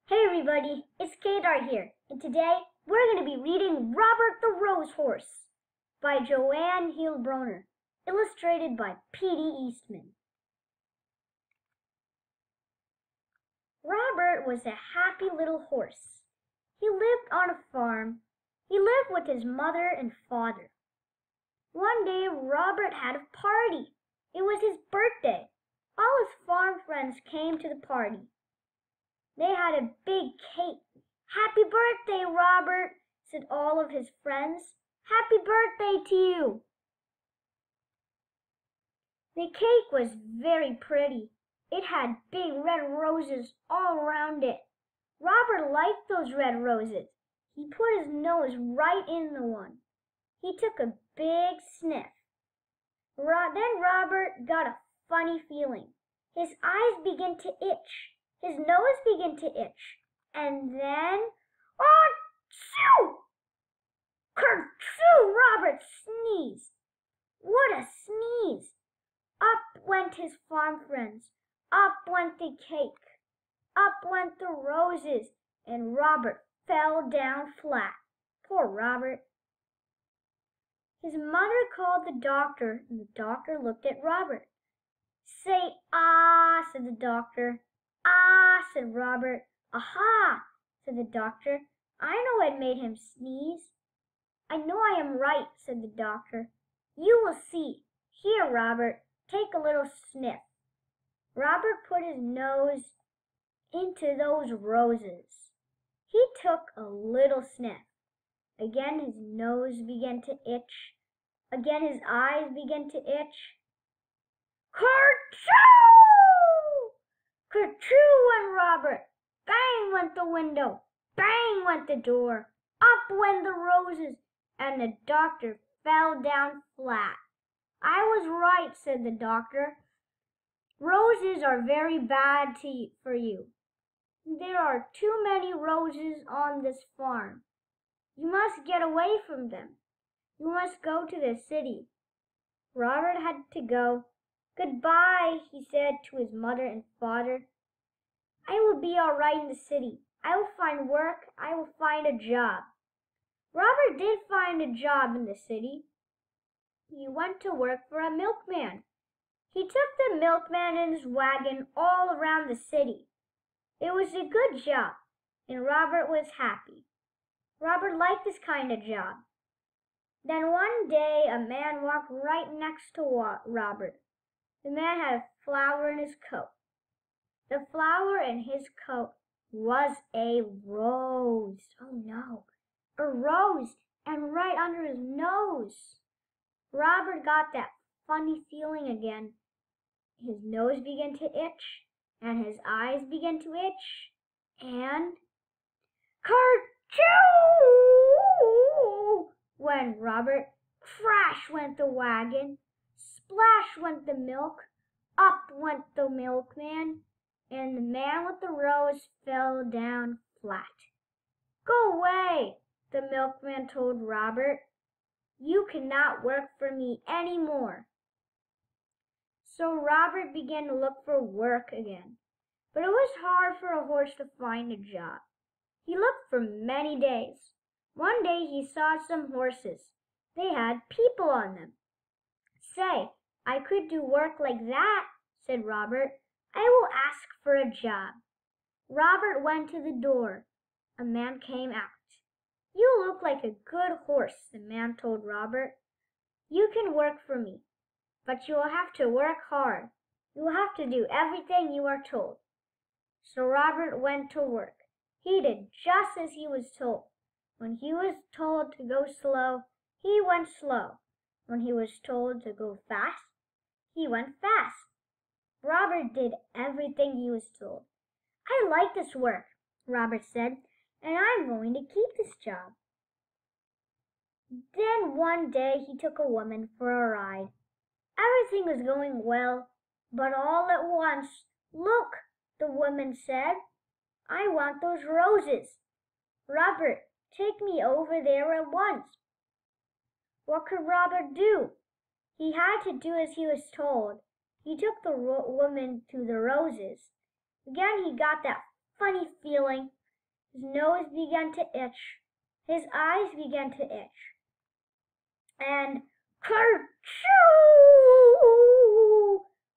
Hey everybody, it's Kedar here, and today we're going to be reading Robert the Rose Horse by Joan Heilbroner, illustrated by P.D. Eastman. Robert was a happy little horse. He lived on a farm. He lived with his mother and father. One day Robert had a party. It was his birthday. All his farm friends came to the party. They had a big cake. "Happy birthday, Robert," said all of his friends. "Happy birthday to you." The cake was very pretty. It had big red roses all around it. Robert liked those red roses. He put his nose right in the one. He took a big sniff. Then Robert got a funny feeling. His eyes began to itch. His nose began to itch. And then, achoo! Kerchoo! Robert sneezed. What a sneeze! Up went his farm friends. Up went the cake. Up went the roses. And Robert fell down flat. Poor Robert. His mother called the doctor, and the doctor looked at Robert. "Say ah," said the doctor. "Ah," said Robert. "Aha," said the doctor. "I know what made him sneeze." "I know I am right," said the doctor. "You will see. Here, Robert, take a little sniff." Robert put his nose into those roses. He took a little sniff. Again his nose began to itch. Again his eyes began to itch. Kerchoo! Kerchoo went Robert. Bang went the window. Bang went the door. Up went the roses, and the doctor fell down flat. "I was right," said the doctor. "Roses are very bad for you. There are too many roses on this farm. You must get away from them. You must go to the city." Robert had to go. "Goodbye," he said to his mother and father. "I will be all right in the city. I will find work. I will find a job." Robert did find a job in the city. He went to work for a milkman. He took the milkman in his wagon all around the city. It was a good job, and Robert was happy. Robert liked this kind of job. Then one day a man walked right next to Robert. The man had a flower in his coat. The flower in his coat was a rose. Oh no, a rose, and right under his nose. Robert got that funny feeling again. His nose began to itch, and his eyes began to itch, and kerchoo went Robert. Crash went the wagon. Splash went the milk. Up went the milkman, and the man with the rose fell down flat. "Go away," the milkman told Robert. "You cannot work for me any more." So Robert began to look for work again. But it was hard for a horse to find a job. He looked for many days. One day he saw some horses. They had people on them. "Say, I could do work like that," said Robert. "I will ask for a job." Robert went to the door. A man came out. "You look like a good horse," the man told Robert. "You can work for me, but you will have to work hard. You will have to do everything you are told." So Robert went to work. He did just as he was told. When he was told to go slow, he went slow. When he was told to go fast, he went fast. Robert did everything he was told. "I like this work," Robert said, "and I'm going to keep this job." Then one day he took a woman for a ride. Everything was going well, but all at once, "Look," the woman said, "I want those roses. Robert, take me over there at once." What could Robert do? He had to do as he was told. He took the woman to the roses. Again he got that funny feeling. His nose began to itch. His eyes began to itch. And kerchoo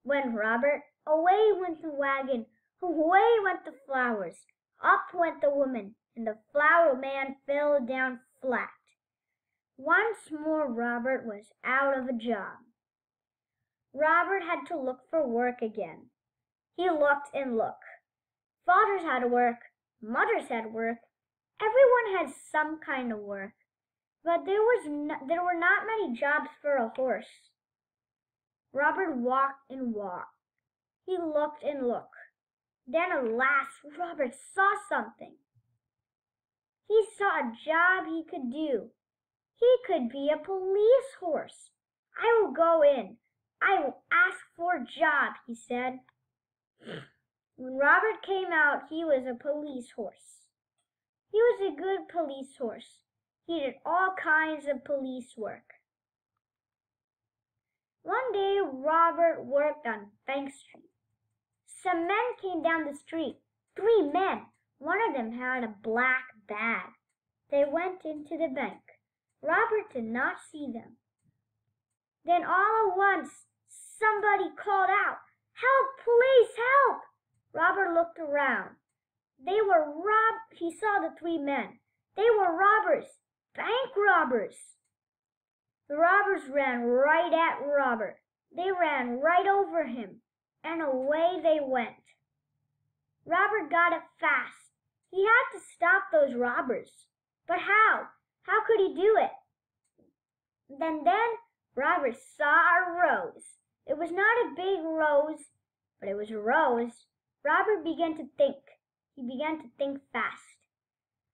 went Robert. Away went the wagon. Away went the flowers. Up went the woman, and the flower man fell down flat. Once more Robert was out of a job. Robert had to look for work again. He looked and looked. Fathers had work. Mothers had work. Everyone had some kind of work. But there were not many jobs for a horse. Robert walked and walked. He looked and looked. Then at last Robert saw something. He saw a job he could do. He could be a police horse. I will go in. I will ask for a job, he said. When Robert came out, he was a police horse. He was a good police horse. He did all kinds of police work. One day, Robert worked on Bank Street. Some men came down the street. 3 men. One of them had a black bag. They went into the bank. Robert did not see them. Then all at once, somebody called out, "Help, police, help!" Robert looked around. He saw the 3 men. They were robbers, bank robbers. The robbers ran right at Robert. They ran right over him, and away they went. Robert got up fast. He had to stop those robbers. But how? How could he do it? Then Robert saw a rose. It was not a big rose, but it was a rose. Robert began to think. He began to think fast.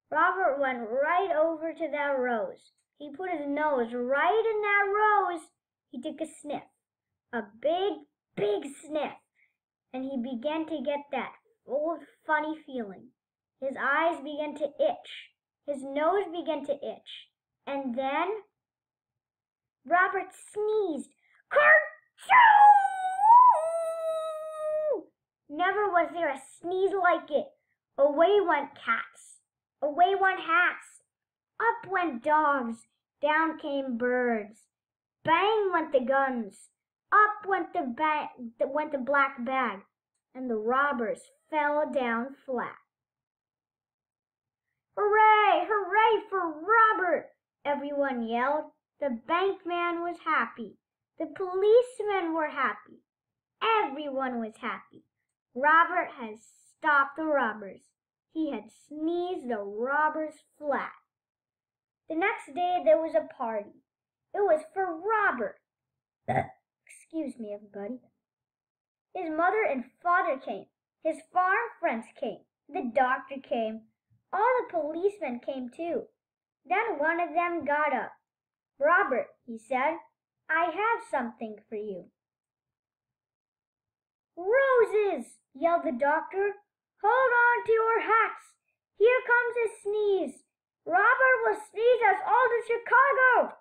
Robert went right over to that rose. He put his nose right in that rose. He took a sniff, a big, big sniff, and he began to get that old funny feeling. His eyes began to itch. His nose began to itch. And then Robert sneezed. Kerchoo! Never was there a sneeze like it. Away went cats. Away went hats. Up went dogs. Down came birds. Bang went the guns. Up went the black bag. And the robbers fell down flat. Hooray! Hooray for Robert! Everyone yelled. The bankman was happy. The policemen were happy. Everyone was happy. Robert had stopped the robbers. He had sneezed the robbers flat. The next day there was a party. It was for Robert. Excuse me, everybody. His mother and father came. His farm friends came. The doctor came. All the policemen came too. Then one of them got up. "Robert," he said, "I have something for you." "Roses!" yelled the doctor. "Hold on to your hats. Here comes a sneeze. Robert will sneeze us all to Chicago."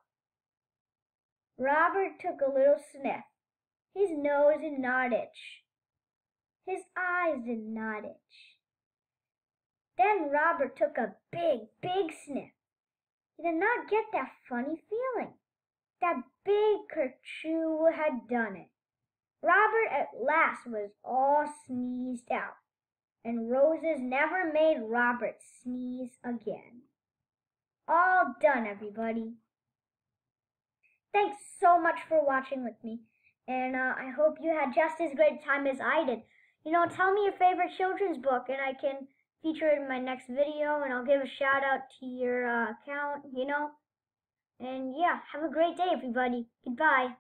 Robert took a little sniff. His nose did not itch. His eyes did not itch. Then Robert took a big, big sniff. He did not get that funny feeling. That big kerchoo had done it. Robert at last was all sneezed out, and roses never made Robert sneeze again. All done, everybody. Thanks so much for watching with me, and I hope you had just as great a time as I did. Tell me your favorite children's book, and I can feature it in my next video, and I'll give a shout out to your account, And yeah, have a great day, everybody. Goodbye.